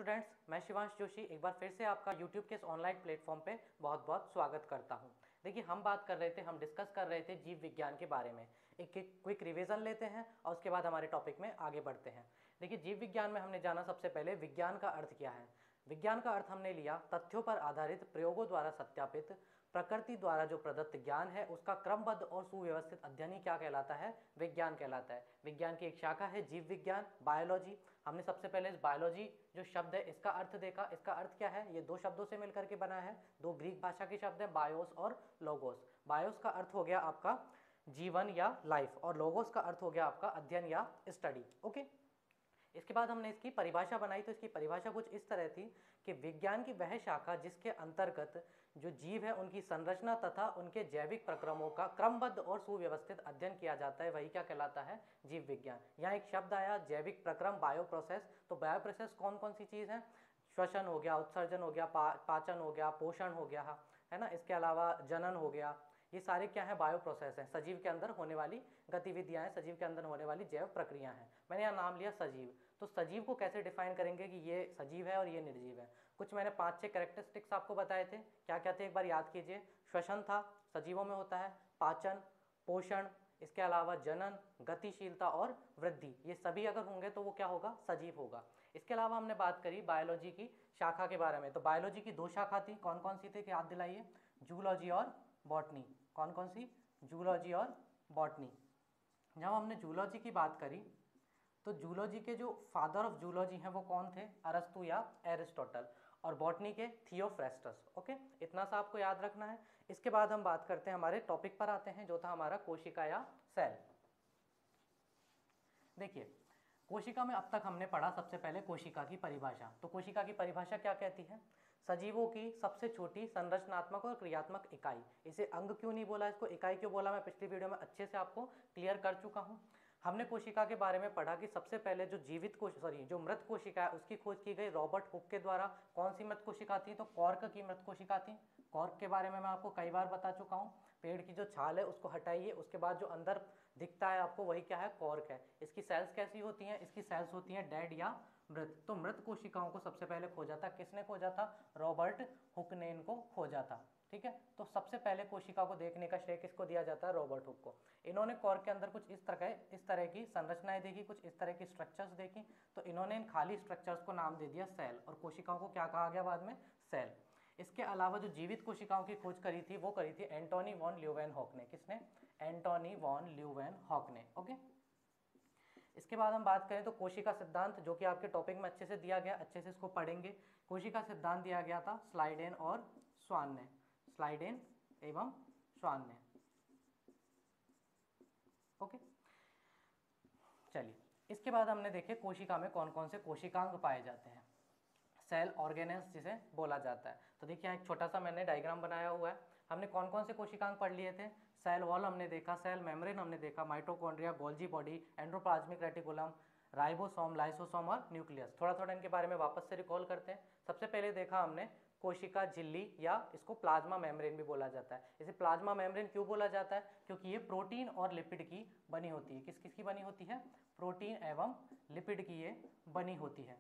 Students, मैं शिवांश जोशी एक बार फिर से आपका YouTube के इस ऑनलाइन प्लेटफॉर्म पे बहुत बहुत स्वागत करता हूं। देखिए, हम डिस्कस कर रहे थे जीव विज्ञान के बारे में। एक क्विक रिवीजन लेते हैं और उसके बाद हमारे टॉपिक में आगे बढ़ते हैं। देखिए, जीव विज्ञान में हमने जाना सबसे पहले विज्ञान का अर्थ क्या है। विज्ञान का अर्थ हमने लिया तथ्यों पर आधारित, प्रयोगों द्वारा सत्यापित, प्रकृति द्वारा जो प्रदत्त ज्ञान है उसका क्रमबद्ध और सुव्यवस्थित अध्ययन ही क्या कहलाता है, विज्ञान कहलाता है। विज्ञान की एक शाखा है जीव विज्ञान, बायोलॉजी। हमने सबसे पहले इस बायोलॉजी जो शब्द है इसका अर्थ देखा। इसका अर्थ क्या है, ये दो शब्दों से मिलकर के बना है, दो ग्रीक भाषा के शब्द हैं, बायोस और लोगोस। बायोस का अर्थ हो गया आपका जीवन या लाइफ, और लोगोस का अर्थ हो गया आपका अध्ययन या स्टडी। ओके, इसके बाद हमने इसकी परिभाषा बनाई। तो इसकी परिभाषा कुछ इस तरह थी कि विज्ञान की वह शाखा जिसके अंतर्गत जो जीव है उनकी संरचना तथा उनके जैविक प्रक्रमों का क्रमबद्ध और सुव्यवस्थित अध्ययन किया जाता है, वही क्या कहलाता है, जीव विज्ञान। यहाँ एक शब्द आया जैविक प्रक्रम, बायो प्रोसेस। तो बायो प्रोसेस कौन कौन सी चीज़ है, श्वसन हो गया, उत्सर्जन हो गया, पाचन हो गया, पोषण हो गया, है ना, इसके अलावा जनन हो गया। ये सारे क्या है, बायो प्रोसेस हैं, सजीव के अंदर होने वाली गतिविधियां हैं, सजीव के अंदर होने वाली जैव प्रक्रिया हैं। मैंने यहाँ नाम लिया सजीव। तो सजीव को कैसे डिफाइन करेंगे कि ये सजीव है और ये निर्जीव है। कुछ मैंने 5-6 कैरेक्टरिस्टिक्स आपको बताए थे। क्या क्या थे, एक बार याद कीजिए। श्वसन था, सजीवों में होता है, पाचन, पोषण, इसके अलावा जनन, गतिशीलता और वृद्धि, ये सभी अगर होंगे तो वो क्या होगा, सजीव होगा। इसके अलावा हमने बात करी बायोलॉजी की शाखा के बारे में। तो बायोलॉजी की दो शाखा थी, कौन कौन सी थी, याद दिलाइए, जूलॉजी और बॉटनी। कौन कौन सी, जूलॉजी और बॉटनी। जब हमने जूलॉजी की बात करी तो जूलॉजी के जो फादर ऑफ जूलॉजी हैं वो कौन थे, अरस्तु या एरिस्टोटल, और बॉटनी के थियोफ्रेस्टस। ओके, इतना सा आपको याद रखना है। इसके बाद हम बात करते हैं, हमारे टॉपिक पर आते हैं जो था हमारा कोशिका या सेल। देखिए, कोशिका में अब तक हमने पढ़ा सबसे पहले कोशिका की परिभाषा। तो कोशिका की परिभाषा क्या कहती है, सजीवों की सबसे छोटी संरचनात्मक और क्रियात्मक इकाई। इसे अंग क्यों नहीं बोला, इसको इकाई क्यों बोला, मैं पिछली वीडियो में अच्छे से आपको क्लियर कर चुका हूँ। हमने कोशिका के बारे में पढ़ा कि सबसे पहले जो मृत कोशिका है उसकी खोज की गई रॉबर्ट हुक के द्वारा। कौन सी मृत कोशिका थी, तो कॉर्क की मृत कोशिका थी। कॉर्क के बारे में मैं आपको कई बार बता चुका हूँ। पेड़ की जो छाल है उसको हटाइए, उसके बाद जो अंदर दिखता है आपको वही क्या है, कॉर्क है। इसकी सेल्स कैसी होती हैं, इसकी सेल्स होती हैं डेड या मृत। तो मृत कोशिकाओं को सबसे पहले खोजा था, किसने खोजा था, रॉबर्ट हुक ने इनको खोजा था। ठीक है, तो सबसे पहले कोशिका को देखने का श्रेय किसको दिया जाता है, रॉबर्ट हुक को। इन्होंने कॉर्क के अंदर कुछ इस तरह की संरचनाएं देखी, कुछ इस तरह की स्ट्रक्चर्स देखी। तो इन्होंने इन खाली स्ट्रक्चर्स को नाम दे दिया सेल, और कोशिकाओं को क्या कहा गया बाद में, सेल। इसके अलावा जो जीवित कोशिकाओं की खोज करी थी वो करी थी एंटोनी वॉन ल्यूवेनहॉक ने। किसने, एंटोनी वॉन ल्यूवेनहॉक ने। ओके, इसके बाद हम बात करें तो कोशिका सिद्धांत, जो कि आपके टॉपिक में अच्छे से दिया गया, अच्छे से इसको पढ़ेंगे। कोशिका सिद्धांत दिया गया था स्लाइडेन और स्वान ने, स्लाइडेन एवं स्वान ने। ओके, चलिए, इसके बाद हमने देखे कोशिका में कौन कौन से कोशिकांग पाए जाते हैं, सेल ऑर्गेनेल्स जिसे बोला जाता है। तो देखिए, एक छोटा सा मैंने डायग्राम बनाया हुआ है। हमने कौन कौन से कोशिकांग पढ़ लिए थे, सेल वॉल हमने देखा, सेल मेम्ब्रेन हमने देखा, mitochondria, Golgi body, endoplasmic reticulum, ribosome, lysosome और न्यूक्लियस। थोड़ा थोड़ा इनके बारे में वापस से रिकॉल करते हैं। सबसे पहले देखा हमने कोशिका झिल्ली, या इसको प्लाज्मा मेम्ब्रेन भी बोला जाता है। इसे प्लाज्मा मेम्ब्रेन क्यों बोला जाता है, क्योंकि ये प्रोटीन और लिपिड की बनी होती है। किस किस की बनी होती है, प्रोटीन एवं लिपिड की ये बनी होती है।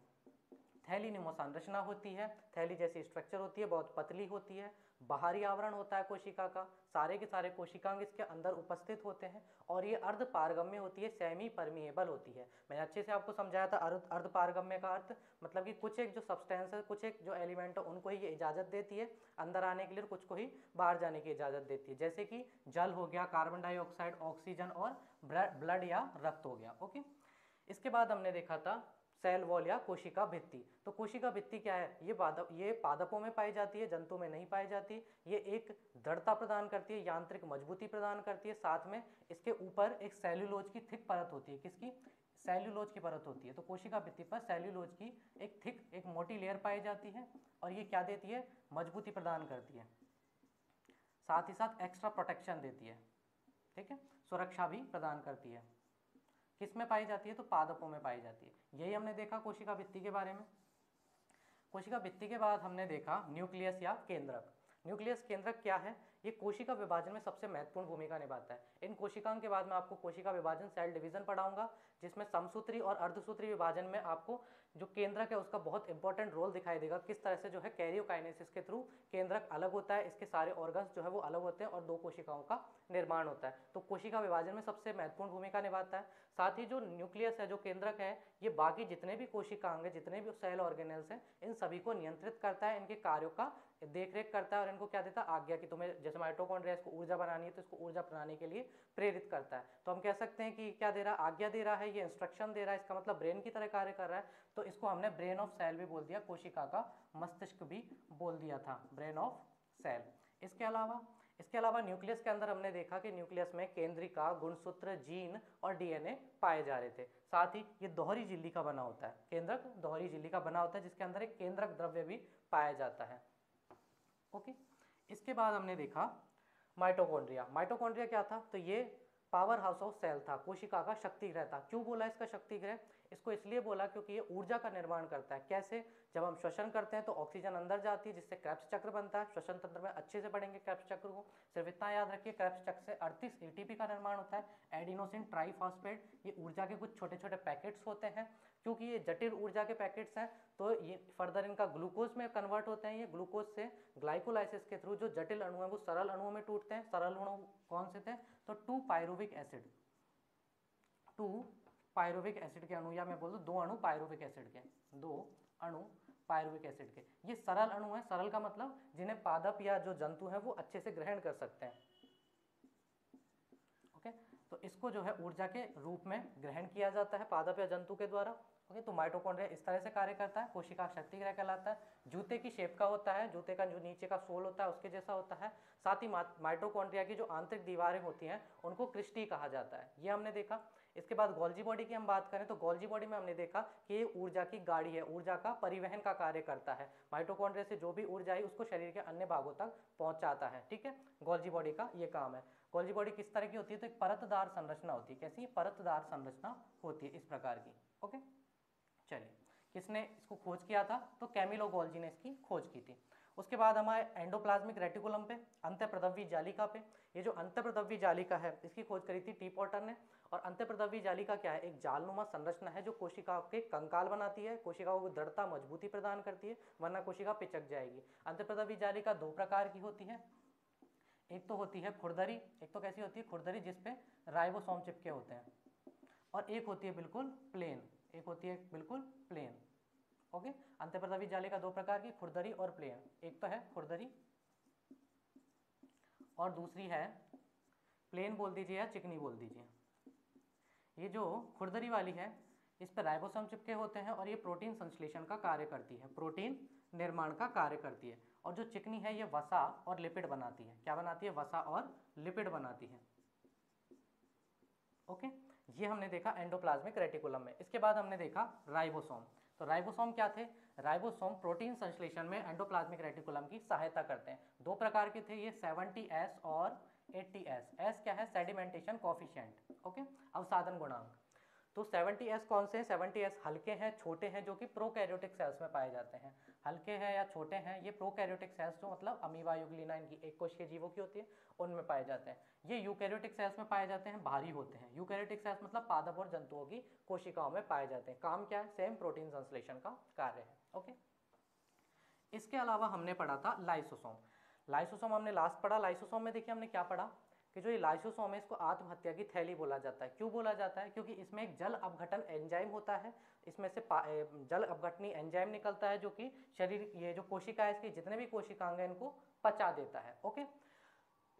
थैली निमो संरचना होती है, थैली जैसी स्ट्रक्चर होती है, बहुत पतली होती है। बाहरी आवरण होता है कोशिका का, सारे के सारे कोशिकांग इसके अंदर उपस्थित होते हैं, और ये अर्ध पारगम्य होती है, सेमी परमिएबल होती है। मैंने अच्छे से आपको समझाया था अर्ध पारगम्य का अर्थ मतलब कि कुछ एक जो सब्सटेंस है, कुछ एक जो एलिमेंट है, उनको ही ये इजाजत देती है अंदर आने के लिए, कुछ को ही बाहर जाने की इजाजत देती है। जैसे कि जल हो गया, कार्बन डाइऑक्साइड, ऑक्सीजन और ब्लड या रक्त हो गया। ओके, इसके बाद हमने देखा था सेल वॉल या कोशिका भित्ति। तो कोशिका भित्ति क्या है, ये पादपों में पाई जाती है, जंतु में नहीं पाई जाती। ये एक दृढ़ता प्रदान करती है, यांत्रिक मजबूती प्रदान करती है, साथ में इसके ऊपर एक सेल्यूलोज की थिक परत होती है। किसकी, सेल्यूलोज की परत होती है। तो कोशिका भित्ति पर सेल्यूलोज की एक थिक, एक मोटी लेयर पाई जाती है, और ये क्या देती है, मजबूती प्रदान करती है, साथ ही साथ एक्स्ट्रा प्रोटेक्शन देती है। ठीक है, सुरक्षा भी प्रदान करती है। किस में पाई जाती है, तो पादपों में पाई जाती है। यही हमने देखा कोशिका भित्ति के बारे में। कोशिका भित्ति के बाद हमने देखा न्यूक्लियस या केंद्रक। न्यूक्लियस केंद्रक क्या है, ये कोशिका विभाजन में सबसे महत्वपूर्ण भूमिका निभाता है। इन कोशिकाओं के बाद मैं आपको कोशिका विभाजन सेल डिवीजन पढ़ाऊंगा, जिसमें समसूत्री और अर्धसूत्री विभाजन में आपको जो केंद्रक है उसका बहुत इंपॉर्टेंट रोल दिखाई देगा, किस तरह से जो है कैरियोकाइनेसिस के थ्रू केंद्रक अलग होता है, इसके सारे ऑर्गन्स जो है वो अलग होते हैं और दो कोशिकाओं का निर्माण होता है। तो कोशिका विभाजन में सबसे महत्वपूर्ण भूमिका निभाता है। साथ ही जो न्यूक्लियस है, जो केंद्रक है, ये बाकी जितने भी कोशिकांग है, जितने भी सेल ऑर्गेनेल्स हैं, इन सभी को नियंत्रित करता है, इनके कार्यों का देखरेख करता है और इनको क्या देता है, आज्ञा कि तुम्हें जैसे माइटोकॉन्ड्रिया इसको ऊर्जा बनानी है तो इसको ऊर्जा बनाने के लिए प्रेरित करता है। तो हम कह सकते हैं कि क्या दे रहा है, आज्ञा दे रहा है, ये इंस्ट्रक्शन दे रहा है, इसका मतलब ब्रेन की तरह कार्य कर रहा है। तो इसको हमने ब्रेन ऑफ सेल भी बोल दिया, कोशिका का मस्तिष्क भी बोल दिया था, ब्रेन ऑफ सेल। इसके अलावा न्यूक्लियस के अंदर हमने देखा कि न्यूक्लियस में केंद्रिका, गुणसूत्र, जीन और डीएनए पाए जा रहे थे। साथ ही ये दोहरी झिल्ली का बना होता है, केंद्रक दोहरी झिल्ली का बना होता है, जिसके अंदर एक केंद्रक द्रव्य भी पाया जाता है। ओके, इसके बाद हमने देखा माइटोकॉन्ड्रिया। माइटोकॉन्ड्रिया क्या था, तो ये पावर हाउस ऑफ सेल था, कोशिका का शक्ति गृह था। क्यों बोला इसका शक्ति गृह, इसको इसलिए बोला क्योंकि ये ऊर्जा का निर्माण करता है। कैसे, जब हम श्वसन करते हैं तो ऑक्सीजन अंदर जाती है, जिससे क्रेब्स चक्र बनता है। श्वसन तंत्र में अच्छे से पढ़ेंगे क्रेब्स चक्र को, सिर्फ इतना याद रखिए, क्रेब्स चक्र से 38 एटीपी का निर्माण होता है, एडिनोसिन ट्राइफॉस्फेट। ये ऊर्जा के कुछ छोटे छोटे पैकेट्स होते हैं। क्योंकि ये जटिल ऊर्जा के पैकेट्स हैं तो ये फर्दर इनका ग्लूकोज में कन्वर्ट होते हैं। ये ग्लूकोज से ग्लाइकोलाइसिस के थ्रू जो जटिल अणु है वो सरल अणुओं में टूटते हैं। सरल अणु कौन से थे, तो 2 पायरुविक एसिड, 2 पायरुविक एसिड के अणु, या मैं बोल दूं 2 अणु पायरुविक एसिड के, 2 अणु पायरुविक एसिड के, ये सरल अणु है। सरल का मतलब जिन्हें पादप या जो जंतु है वो अच्छे से ग्रहण कर सकते हैं। ओके, तो इसको जो है ऊर्जा के रूप में ग्रहण किया जाता है पादप या जंतु के द्वारा। ओके, तो माइटोकॉन्ड्रिया इस तरह से कार्य करता है। कोशिका शक्ति गृह कहलाता है, जूते की शेप का होता है, जूते का जो नीचे का सोल होता है उसके जैसा होता है। साथ ही माइटोकॉन्ड्रिया की जो आंतरिक दीवारें होती हैं उनको क्रिस्टी कहा जाता है, ये हमने देखा। इसके बाद गोल्जी बॉडी की हम बात करें तो गोल्जी बॉडी में हमने देखा कि ये ऊर्जा की गाड़ी है, ऊर्जा का परिवहन का कार्य करता है। माइटोकॉन्ड्रिया से जो भी ऊर्जा आई उसको शरीर के अन्य भागों तक पहुंचाता है। ठीक है, गोल्जी बॉडी का ये काम है। गोल्जी बॉडी किस तरह की होती है, तो एक परतदार संरचना होती है। कैसी, परतदार संरचना होती है इस प्रकार की। ओके, चलिए, किसने इसको खोज किया था, तो कैमिलो गोल्जी ने इसकी खोज की थी। उसके बाद हमारे एंडोप्लाज्मिक रेटिकुलम पे, अंतःप्रदव्य जालिका पे। ये जो अंतःप्रदव्य जालिका है इसकी खोज करी थी टी पॉटर ने। और अंतःप्रदव्य जालिका क्या है, एक जालनुमा संरचना है जो कोशिकाओं के कंकाल बनाती है, कोशिकाओं को दृढ़ता मजबूती प्रदान करती है, वरना कोशिका पिचक जाएगी। अंतःप्रदव्य जालिका 2 प्रकार की होती है, एक तो होती है खुरदरी, एक तो कैसी होती है खुरदरी जिसपे राइबोसोम चिपके होते हैं, और एक होती है बिल्कुल प्लेन, एक होती है बिल्कुल प्लेन। ओके, अंतःप्रदव्य जालिका 2 प्रकार की, खुरदरी और प्लेन। एक तो है खुरदरी और दूसरी है प्लेन बोल दीजिए या चिकनी बोल दीजिए। ये जो खुरदरी वाली है इस पर राइबोसोम चिपके होते हैं और ये प्रोटीन संश्लेषण का कार्य करती है, प्रोटीन निर्माण का कार्य करती है। और जो चिकनी है ये वसा और लिपिड बनाती है। क्या बनाती है, वसा और लिपिड बनाती है। ओके, ये हमने देखा एंडोप्लाज्मिक रेटिकुलम में। इसके बाद हमने देखा राइबोसोम। तो राइबोसोम क्या थे, राइबोसोम प्रोटीन संश्लेषण में एंडोप्लाज्मिक रेटिकुलम की सहायता करते हैं। 2 प्रकार के थे ये, 70S और 80S। एस क्या है, सेडिमेंटेशन कोफिशिएंट। ओके, अवसादन गुणांक। तो 70S कौन से हैं, 70S हल्के हैं, छोटे हैं, जो कि प्रोकैरियोटिक सेल्स में पाए जाते हैं। हल्के हैं या छोटे हैं, ये प्रोकैरियोटिक सेल्स जो मतलब अमीबा, यूग्लिना, इनकी एक कोशिकीय जीवों की होती है, उनमें पाए जाते हैं। ये यूकैरियोटिक सेल्स में पाए जाते हैं, भारी होते हैं। यूकैरियोटिक सेल्स मतलब पादप और जंतुओं की कोशिकाओं में पाए जाते हैं। काम क्या है, सेम प्रोटीन संश्लेषण का कार्य है। ओके, इसके अलावा हमने पढ़ा था लाइसोसोम। लाइसोसोम हमने लास्ट पढ़ा। लाइसोसोम में देखिए हमने क्या पढ़ा कि जो ये लाइसोसोम है इसको आत्महत्या की थैली बोला जाता है। क्यों बोला जाता है, क्योंकि इसमें एक जल अपघटन एंजाइम होता है। इसमें से जल अपघटनी एंजाइम निकलता है जो कि शरीर, ये जो कोशिका है इसकी जितने भी कोशिकांग हैं इनको पचा देता है। ओके,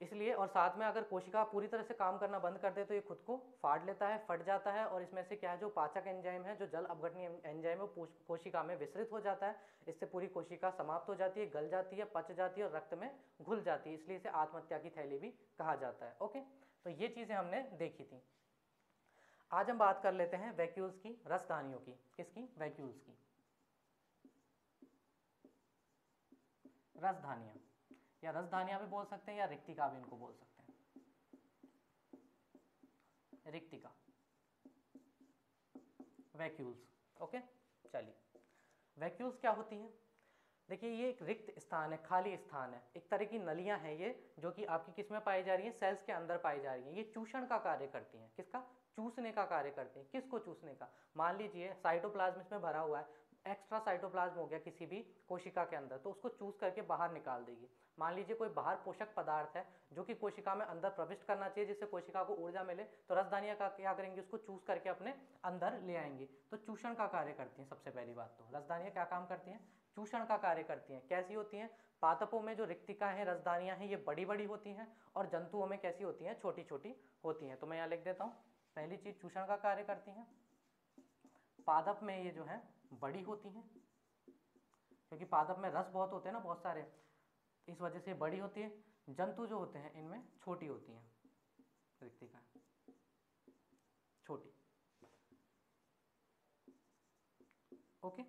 इसलिए, और साथ में अगर कोशिका पूरी तरह से काम करना बंद कर दे तो ये खुद को फाड़ लेता है, फट जाता है, और इसमें से क्या है, जो पाचक एंजाइम है, जो जल अपघटनी एंजाइम है, वो कोशिका में विसरित हो जाता है। इससे पूरी कोशिका समाप्त हो जाती है, गल जाती है, पच जाती है और रक्त में घुल जाती है। इसलिए इसे आत्महत्या की थैली भी कहा जाता है। ओके, तो ये चीज़ें हमने देखी थी। आज हम बात कर लेते हैं वैक्यूल्स की, रसधानियों की। किसकी, वैक्यूल्स की, रसधानियाँ, या रसधानियाँ भी बोल सकते हैं या रिक्तिका भी इनको बोल सकते हैं, रिक्तिका, वैक्यूल्स। ओके, चलिए, वैक्यूल्स क्या होती हैं। देखिए ये एक रिक्त स्थान है, खाली स्थान है, एक तरह की नलियां हैं ये, जो कि आपकी किस में पाई जा रही है, सेल्स के अंदर पाई जा रही है। ये चूषण का कार्य करती हैं। किसका? चूसने का कार्य करती हैं। किसको चूसने का? मान लीजिए साइटोप्लाज्म इसमें भरा हुआ है, एक्स्ट्रा साइटोप्लाज्म हो गया किसी भी कोशिका के अंदर, तो उसको चूस करके बाहर निकाल देगी। मान लीजिए कोई बाहर पोषक पदार्थ है जो कि कोशिका में अंदर प्रविष्ट करना चाहिए जिससे कोशिका को ऊर्जा मिले, तो रसदानियां का क्या करेंगी, उसको चूस करके अपने अंदर ले आएंगी। तो चूषण का कार्य करती हैं। सबसे पहली बात तो रसदानियां क्या काम करती हैं? चूषण का कार्य करती हैं। कैसी होती हैं? पादपों में जो रिक्तिका है, रसदानियां हैं, ये बड़ी बड़ी होती हैं, और जंतुओं में कैसी होती हैं? छोटी छोटी होती हैं। तो मैं यहाँ लिख देता हूँ, पहली चीज चूषण का कार्य करती हैं। पादप में ये जो है बड़ी होती हैं, क्योंकि पादप में रस बहुत होते हैं ना, बहुत सारे, इस वजह से बड़ी होती है। जंतु जो होते हैं इनमें छोटी होती हैं, रिक्तिका छोटी। ओके,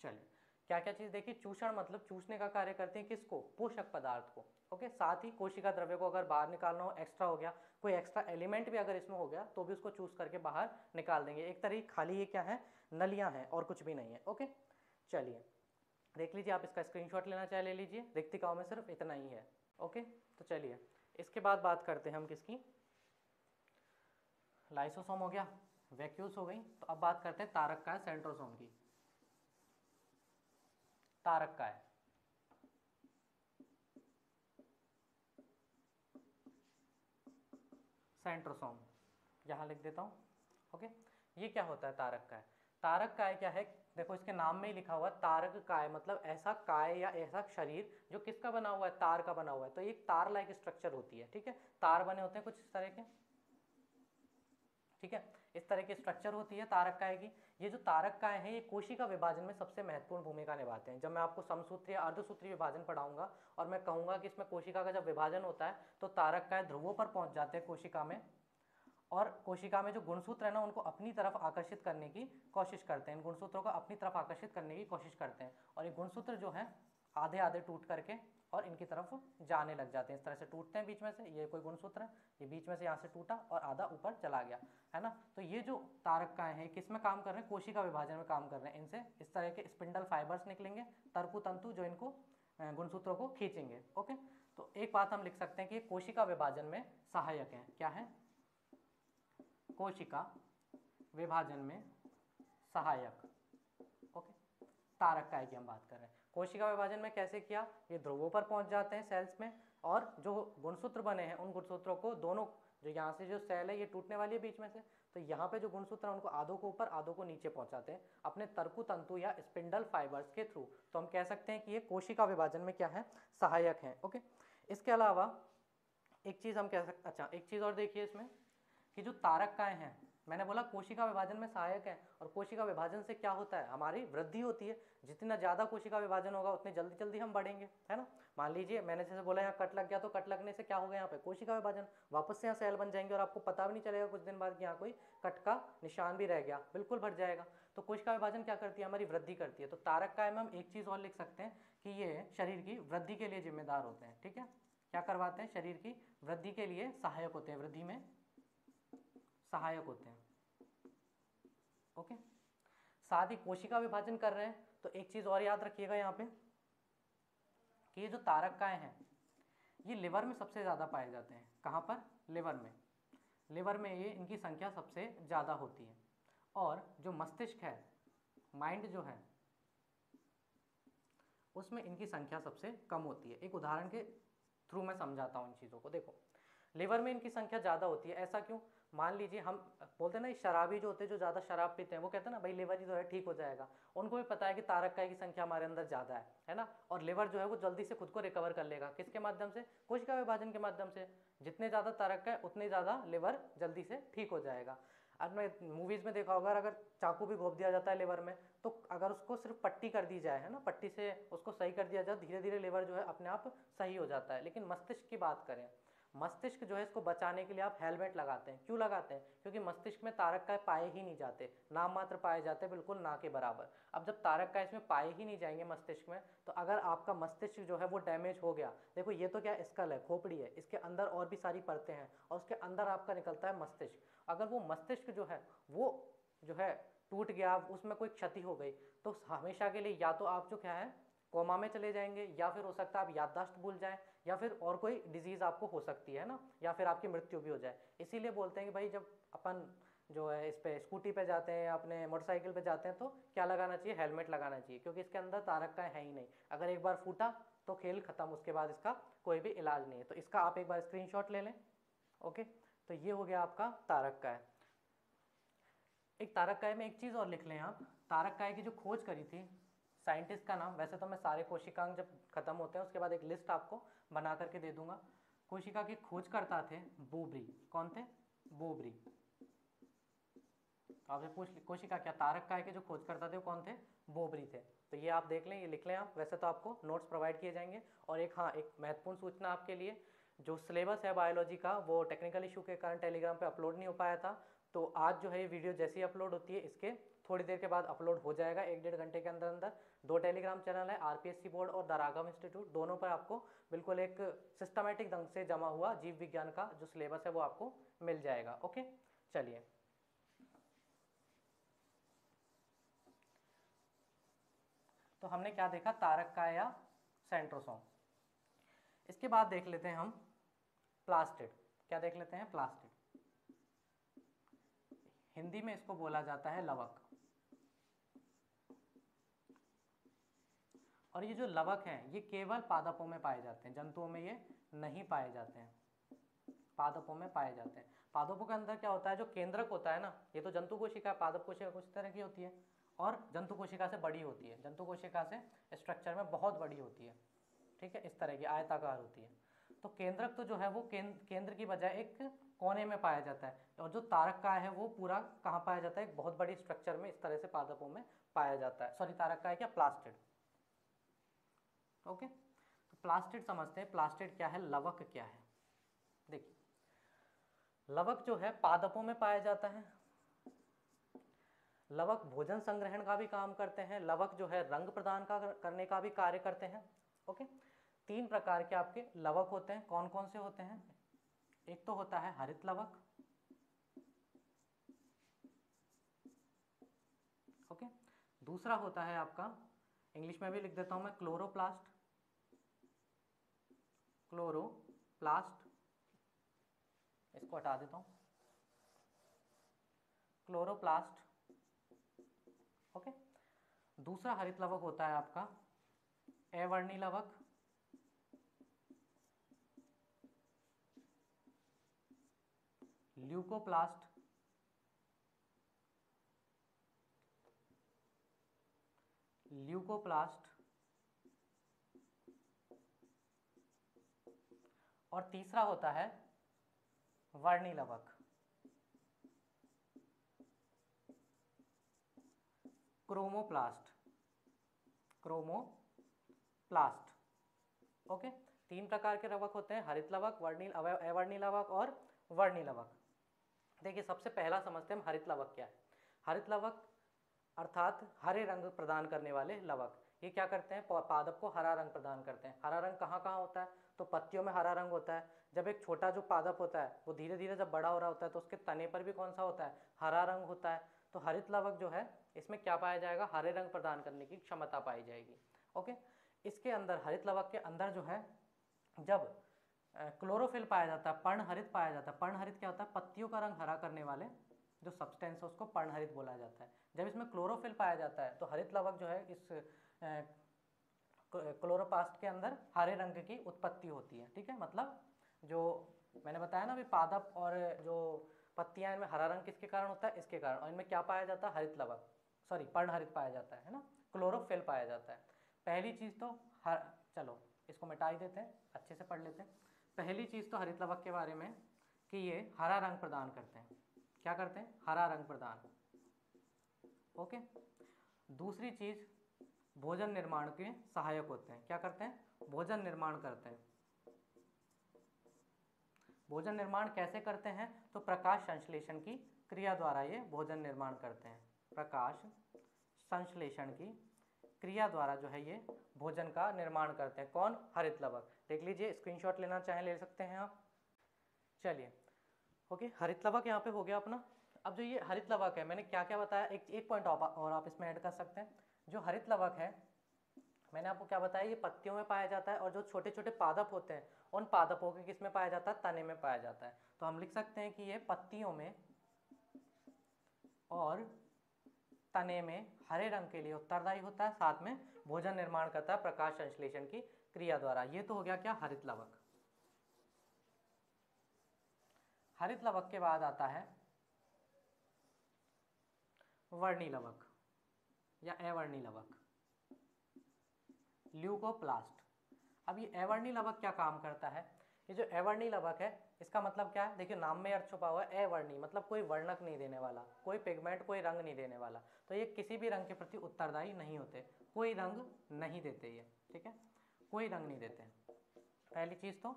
चलिए क्या क्या चीज देखिए। चूषण मतलब चूसने का कार्य करते हैं। किसको? पोषक पदार्थ को। ओके, साथ ही कोशिका द्रव्य को अगर बाहर निकालना हो, एक्स्ट्रा हो गया, कोई एक्स्ट्रा एलिमेंट भी अगर इसमें हो गया, तो भी उसको चूस करके बाहर निकाल देंगे। एक तरह खाली ये क्या है? नलियां हैं और कुछ भी नहीं है। ओके, चलिए देख लीजिए, आप इसका स्क्रीनशॉट लेना चाहे ले लीजिए। रिक्तिकाओं में सिर्फ इतना ही है। ओके, तो चलिए इसके बाद बात करते हैं हम किसकी। लाइसोसोम हो गया, वैक्यूल्स हो गई, तो अब बात करते हैं तारककाय सेंट्रोसोम की। तारककाय, सेंट्रोसोम यहाँ लिख देता हूँ। ओके, ये क्या होता है तारककाय? तारककाय क्या है? देखो इसके नाम में ही लिखा हुआ है तारककाय, मतलब ऐसा काय या ऐसा शरीर जो किसका बना हुआ है? तार का बना हुआ है। तो एक तार लाइक स्ट्रक्चर होती है। ठीक है, तार बने होते हैं कुछ इस तरह के। ठीक है, इस तरह की स्ट्रक्चर होती है तारककाय की। ये जो तारककाय है, ये कोशिका विभाजन में सबसे महत्वपूर्ण भूमिका निभाते हैं। जब मैं आपको समसूत्री या अर्धसूत्री विभाजन पढ़ाऊंगा और मैं कहूंगा कि इसमें कोशिका का जब विभाजन होता है तो तारककाय ध्रुवों पर पहुंच जाते हैं कोशिका में, और कोशिका में जो गुणसूत्र है ना, उनको अपनी तरफ आकर्षित करने की कोशिश करते हैं। इन गुणसूत्रों को अपनी तरफ आकर्षित करने की कोशिश करते हैं, और ये गुणसूत्र जो है आधे आधे टूट करके और इनकी तरफ जाने लग जाते हैं। इस तरह से टूटते हैं बीच में से। ये कोई गुणसूत्र है, ये बीच में से यहाँ से टूटा और आधा ऊपर चला गया, है ना। तो ये जो तारककाय हैं किस में काम कर रहे हैं? कोशिका विभाजन में काम कर रहे हैं। इनसे इस तरह के स्पिंडल फाइबर्स निकलेंगे, तर्कु तंतु, जो इनको गुणसूत्रों को खींचेंगे। ओके, तो एक बात हम लिख सकते हैं कि कोशिका विभाजन में सहायक है। क्या है? कोशिका विभाजन में सहायक। ओके, तारककाय की हम बात कर रहे हैं। कोशिका विभाजन में कैसे किया? ये ध्रुवों पर पहुंच जाते हैं सेल्स में, और जो गुणसूत्र बने हैं उन गुणसूत्रों को दोनों, जो यहाँ से जो सेल है ये टूटने वाली है बीच में से, तो यहाँ पे जो गुणसूत्र है उनको आधों को ऊपर आधों को नीचे पहुंचाते हैं अपने तर्कु तंतु या स्पिंडल फाइबर्स के थ्रू। तो हम कह सकते हैं कि ये कोशिका विभाजन में क्या है? सहायक है। ओके, इसके अलावा एक चीज हम कह सकते, अच्छा एक चीज और देखिए इसमें कि जो तारककाय हैं, मैंने बोला कोशिका विभाजन में सहायक है, और कोशिका विभाजन से क्या होता है? हमारी वृद्धि होती है। जितना ज़्यादा कोशिका विभाजन होगा उतने जल्दी जल्दी हम बढ़ेंगे, है ना। मान लीजिए मैंने जैसे बोला यहाँ कट लग गया, तो कट लगने से क्या हो गया? यहाँ पे कोशिका विभाजन, वापस से यहाँ सेल बन जाएंगे और आपको पता भी नहीं चलेगा कुछ दिन बाद कि यहाँ कोई कट का निशान भी रह गया, बिल्कुल भर जाएगा। तो कोशिका विभाजन क्या करती है? हमारी वृद्धि करती है। तो तारककाय में हम एक चीज़ और लिख सकते हैं कि ये शरीर की वृद्धि के लिए जिम्मेदार होते हैं। ठीक है, क्या करवाते हैं? शरीर की वृद्धि के लिए सहायक होते हैं, वृद्धि में सहायक होते हैं। ओके, साथ ही कोशिका विभाजन कर रहे हैं तो एक चीज और याद रखिएगा यहाँ पे कि ये जो तारककाय हैं ये लिवर में सबसे ज्यादा पाए जाते हैं। कहाँ पर? लिवर में। लिवर में ये इनकी संख्या सबसे ज्यादा होती है, और जो मस्तिष्क है, माइंड जो है, उसमें इनकी संख्या सबसे कम होती है। एक उदाहरण के थ्रू मैं समझाता हूँ इन चीज़ों को। देखो, लिवर में इनकी संख्या ज़्यादा होती है। ऐसा क्यों? मान लीजिए हम बोलते हैं ना, शराबी जो होते हैं, जो ज़्यादा शराब पीते हैं, वो कहते हैं ना भाई लिवर ही तो है, ठीक हो जाएगा। उनको भी पता है कि तारककाय की संख्या हमारे अंदर ज़्यादा है ना, और लिवर जो है वो जल्दी से खुद को रिकवर कर लेगा। किसके माध्यम से? कोशिका विभाजन के माध्यम से। जितने ज़्यादा तारककाय उतने ज़्यादा लिवर जल्दी से ठीक हो जाएगा। आपने मूवीज़ में देखा होगा, अगर चाकू भी घोंप दिया जाता है लिवर में, तो अगर उसको सिर्फ पट्टी कर दी जाए, है ना, पट्टी से उसको सही कर दिया जाए, धीरे धीरे लिवर जो है अपने आप सही हो जाता है। लेकिन मस्तिष्क की बात करें, मस्तिष्क जो है इसको बचाने के लिए आप हेलमेट लगाते हैं। क्यों लगाते हैं? क्योंकि मस्तिष्क में तारककाय पाए ही नहीं जाते, नाम मात्र पाए जाते हैं, बिल्कुल ना के बराबर। अब जब तारककाय इसमें पाए ही नहीं जाएंगे मस्तिष्क में, तो अगर आपका मस्तिष्क जो है वो डैमेज हो गया, देखो ये तो क्या स्कल है, खोपड़ी है, इसके अंदर और भी सारी परतें हैं, और उसके अंदर आपका निकलता है मस्तिष्क। अगर वो मस्तिष्क जो है वो जो है टूट गया, उसमें कोई क्षति हो गई, तो हमेशा के लिए या तो आप जो क्या है कोमा में चले जाएंगे, या फिर हो सकता है आप याददाश्त भूल जाएं, या फिर और कोई डिजीज़ आपको हो सकती है ना, या फिर आपकी मृत्यु भी हो जाए। इसीलिए बोलते हैं कि भाई जब अपन जो है इस पे स्कूटी पे जाते हैं या अपने मोटरसाइकिल पे जाते हैं तो क्या लगाना चाहिए, हेलमेट लगाना चाहिए, क्योंकि इसके अंदर तारक्काएँ है ही नहीं। अगर एक बार फूटा तो खेल खत्म, उसके बाद इसका कोई भी इलाज नहीं है। तो इसका आप एक बार स्क्रीनशॉट ले लें। ओके, तो ये हो गया आपका तारक्काएँ। एक तारक्काएँ में एक चीज़ और लिख लें आप, तारक्काएँ की जो खोज करी थी साइंटिस्ट का नाम, वैसे तो मैं सारे कोशिकांग जब खत्म होते हैं उसके बाद एक लिस्ट आपको बना करके दे दूंगा। कोशिका के खोजकर्ता थे बोबरी। कौन थे? बोबरी। आपसे पूछ कोशिका क्या, तारक्काएँ के जो खोजकर्ता थे वो कौन थे? बोबरी थे। तो ये आप देख लें, ये लिख लें आप। वैसे तो आपको नोट्स प्रोवाइड किए जाएंगे। और एक हाँ, एक महत्वपूर्ण सूचना आपके लिए, जो सिलेबस है बायोलॉजी का वो टेक्निकल इशू के कारण टेलीग्राम पे अपलोड नहीं हो पाया था, तो आज जो है ये वीडियो जैसे ही अपलोड होती है इसके थोड़ी देर के बाद अपलोड हो जाएगा, 1-1.5 घंटे के अंदर अंदर। 2 टेलीग्राम चैनल है, आरपीएससी बोर्ड और द राघव इंस्टीट्यूट, दोनों पर आपको बिल्कुल एक सिस्टमेटिक ढंग से जमा हुआ जीव विज्ञान का जो सिलेबस है वो आपको मिल जाएगा। ओके, चलिए तो हमने क्या देखा, तारक्काएँ या सेंट्रोसोम। इसके बाद देख लेते हैं हम प्लास्टिड। क्या देख लेते हैं? प्लास्टिड। हिंदी में इसको बोला जाता है लवक। और ये जो लवक हैं ये केवल पादपों में पाए जाते हैं, जंतुओं में ये नहीं पाए जाते हैं, पादपों में पाए जाते हैं। पादपों के अंदर क्या होता है, जो केंद्रक होता है ना, ये तो जंतु कोशिका, पादप कोशिका कुछ तरह की होती है और जंतु कोशिका से बड़ी होती है, जंतु कोशिका से स्ट्रक्चर में बहुत बड़ी होती है, ठीक है, इस तरह की आयताकार होती है। तो केंद्रक तो जो है वो केंद्र की बजाय एक कोने में पाया जाता है, और जो तारक्काएँ है वो पूरा कहाँ पाया जाता है, एक बहुत बड़ी स्ट्रक्चर में इस तरह से पादपों में पाया जाता है। सॉरी, तारक्काएँ क्या, प्लास्टिड। ओके, तो प्लास्टिड समझते हैं, प्लास्टिड क्या है, लवक क्या है। देखिए, लवक जो है पादपों में पाया जाता है। लवक भोजन संग्रहण का भी काम करते हैं, लवक जो है रंग प्रदान करने का भी कार्य करते हैं। ओके, 3 प्रकार के आपके लवक होते हैं। कौन कौन से होते हैं? एक तो होता है हरित लवक। ओके, दूसरा होता है आपका, इंग्लिश में भी लिख देता हूं मैं, क्लोरोप्लास्ट। क्लोरोप्लास्ट, इसको हटा देता हूं, क्लोरोप्लास्ट। ओके, दूसरा हरित लवक होता है आपका अवर्णी लवक। ल्यूकोप्लास्ट। ल्यूकोप्लास्ट। और तीसरा होता है वर्णी लवक। क्रोमोप्लास्ट। क्रोमोप्लास्ट। ओके, 3 प्रकार के लवक होते हैं, हरित लवक, अवर्णी लवक और वर्णी लवक। देखिए, सबसे पहला समझते हैं हम हरित लवक क्या है। हरित लवक अर्थात हरे रंग प्रदान करने वाले लवक। ये क्या करते हैं, पादप को हरा रंग प्रदान करते हैं। हरा रंग कहाँ कहाँ होता है, तो पत्तियों में हरा रंग होता है। जब एक छोटा जो पादप होता है वो धीरे धीरे जब बड़ा हो रहा होता है तो उसके तने पर भी कौन सा होता है, हरा रंग होता है। तो हरित लवक जो है इसमें क्या पाया जाएगा, हरे रंग प्रदान करने की क्षमता पाई जाएगी। ओके, इसके अंदर हरित लवक के अंदर जो है जब क्लोरोफिल पाया जाता है, पर्णहरित पाया जाता है। पर्णहरित क्या होता है, पत्तियों का रंग हरा करने वाले जो सब्सटेंस है उसको पर्णहरित बोला जाता है। जब इसमें क्लोरोफिल पाया जाता है तो हरित लवक जो है इस क्लोरोप्लास्ट के अंदर हरे रंग की उत्पत्ति होती है। ठीक है, मतलब जो मैंने बताया ना अभी, पादप और जो पत्तियां, इनमें हरा रंग किसके कारण होता है, इसके कारण। और इनमें क्या पाया जाता है, हरित लवक, सॉरी पर्णहरित पाया जाता है ना, क्लोरोफिल पाया जाता है। पहली चीज़ तो चलो इसको मिटा ही देते हैं, अच्छे से पढ़ लेते हैं। पहली चीज़ तो हरित लवक के बारे में कि ये हरा रंग प्रदान करते हैं। क्या करते हैं, हरा रंग प्रदान। ओके, दूसरी चीज़ भोजन निर्माण के सहायक होते हैं। क्या करते हैं, भोजन निर्माण करते हैं। भोजन निर्माण कैसे करते हैं, तो प्रकाश संश्लेषण की क्रिया द्वारा ये भोजन निर्माण करते हैं। प्रकाश संश्लेषण की क्रिया द्वारा जो है ये भोजन का निर्माण करते हैं। कौन, हरित लवक। देख लीजिए, स्क्रीनशॉट लेना चाहें ले सकते हैं आप। चलिए, ओके, हरित लवक यहाँ पे हो गया अपना। अब जो ये हरित लवक है, मैंने क्या क्या बताया, एक पॉइंट और आप इसमें ऐड कर सकते हैं। जो हरित लवक है मैंने आपको क्या बताया, ये पत्तियों में पाया जाता है, और जो छोटे छोटे पादप होते हैं उन पादपों के किस में पाया जाता है, तने में पाया जाता है। तो हम लिख सकते हैं कि ये पत्तियों में और तने में हरे रंग के लिए उत्तरदायी होता है, साथ में भोजन निर्माण करता है प्रकाश संश्लेषण की क्रिया द्वारा। ये तो हो गया क्या, हरित लवक। हरित लवक के बाद आता है वर्णी लवक या अवर्णी लवक, ल्यूकोप्लास्ट। अब ये अवर्णी लवक क्या काम करता है, ये जो अवर्णी लवक है इसका मतलब क्या है, देखिए नाम में अर्थ छुपा हुआ है, अवर्णी मतलब कोई वर्णक नहीं देने वाला, कोई पिगमेंट, कोई रंग नहीं देने वाला। तो ये किसी भी रंग के प्रति उत्तरदायी नहीं होते, कोई रंग नहीं देते ये, ठीक है, कोई रंग नहीं देते। पहली चीज तो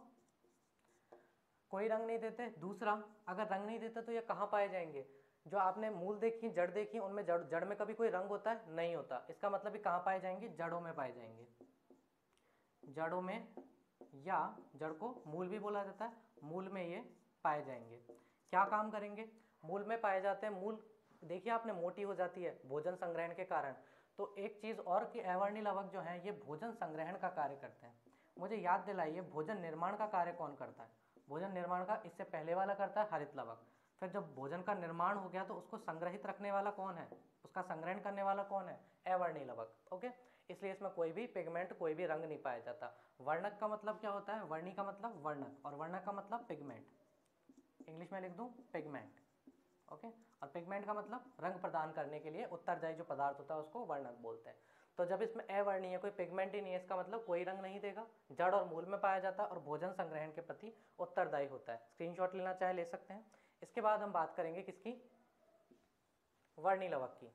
कोई रंग नहीं देते। दूसरा, अगर रंग नहीं देते तो ये कहाँ पाए जाएंगे, जो आपने मूल देखी, जड़ देखी, उनमें जड़ में कभी कोई रंग होता है, नहीं होता। इसका मतलब ये कहाँ पाए जाएंगे, जड़ों में पाए जाएंगे, जड़ों में, या जड़ को मूल भी बोला जाता है, मूल में ये पाए जाएंगे। क्या काम करेंगे, मूल में पाए जाते हैं। मूल देखिए आपने मोटी हो जाती है भोजन संग्रहण के कारण। तो एक चीज और कि अवर्णी लवक जो है ये भोजन संग्रहण का कार्य करते हैं। मुझे याद दिलाइए, भोजन निर्माण का कार्य कौन करता है, भोजन निर्माण का इससे पहले वाला करता है हरित लवक। फिर जब भोजन का निर्माण हो गया तो उसको संग्रहित रखने वाला कौन है, उसका संग्रहण करने वाला कौन है, अवर्णी लवक। ओके, इसलिए इसमें कोई भी पिगमेंट, कोई भी रंग नहीं पाया जाता। वर्णक का मतलब क्या होता है, वर्णी का मतलब वर्णक, और वर्णक का मतलब पिगमेंट, इंग्लिश में लिख दूं पिगमेंट। ओके, और पिगमेंट का मतलब रंग प्रदान करने के लिए उत्तरदायी जो पदार्थ होता है उसको वर्णक बोलते हैं। तो जब इसमें अवर्णीय है, कोई पिगमेंट ही नहीं है, इसका मतलब कोई रंग नहीं देगा, जड़ और मूल में पाया जाता है, और भोजन संग्रहण के प्रति उत्तरदायी होता है। स्क्रीनशॉट लेना चाहे ले सकते हैं। इसके बाद हम बात करेंगे किसकी, वर्णी लवक की।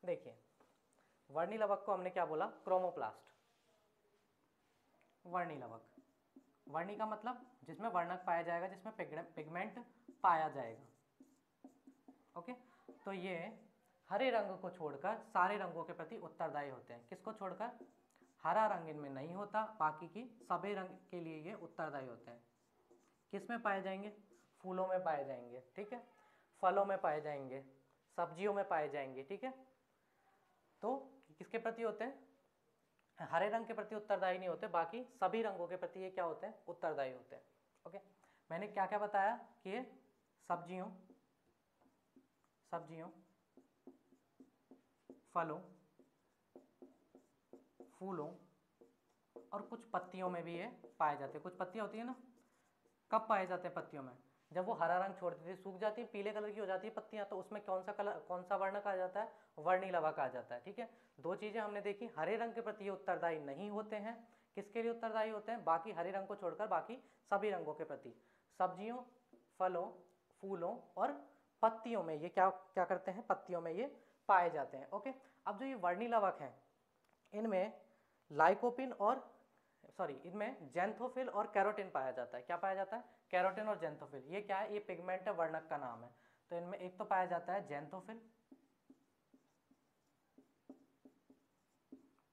देखिए वर्णी लवक को हमने क्या बोला, क्रोमोप्लास्ट। वर्णी लवक, वर्णी का मतलब जिसमें वर्णक पाया जाएगा, जिसमें पिगमेंट पाया जाएगा। ओके, तो ये हरे रंग को छोड़कर सारे रंगों के प्रति उत्तरदायी होते हैं। किसको छोड़कर, हरा रंग इनमें नहीं होता, बाकी की सभी रंग के लिए ये उत्तरदायी होते हैं। किस में पाए जाएंगे, फूलों में पाए जाएंगे, ठीक है, फलों में पाए जाएंगे, सब्जियों में पाए जाएंगे, ठीक है। तो किसके प्रति होते हैं, हरे रंग के प्रति उत्तरदायी नहीं होते, बाकी सभी रंगों के प्रति ये क्या होते हैं, उत्तरदायी होते हैं। ओके, मैंने क्या क्या बताया कि ये सब्जियों, फलों, फूलों और कुछ पत्तियों में भी ये पाए जाते हैं। कुछ पत्तियां होती है ना, कब पाए जाते हैं पत्तियों में, जब वो हरा रंग छोड़ देती है, सूख जाती है, पीले कलर की हो जाती है पत्तियां, तो उसमें कौन सा कलर, कौन सा वर्णक आ जाता है, वर्णी लवक आ जाता है। ठीक है, दो चीजें हमने देखी, हरे रंग के प्रति ये उत्तरदायी नहीं होते हैं, किसके लिए उत्तरदायी होते हैं, बाकी हरे रंग को छोड़कर बाकी सभी रंगों के प्रति। सब्जियों, फलों, फूलों और पत्तियों में ये क्या क्या करते हैं, पत्तियों में ये पाए जाते हैं। ओके, अब जो ये वर्णी लवक है इनमें लाइकोपिन और इनमें जेंथोफिल और कैरोटिन पाया जाता है। क्या पाया जाता है, कैरोटिन और जेंथोफिल। ये क्या है, ये पिगमेंट है, वर्णक का नाम है। तो इनमें एक तो पाया जाता है जेंथोफिल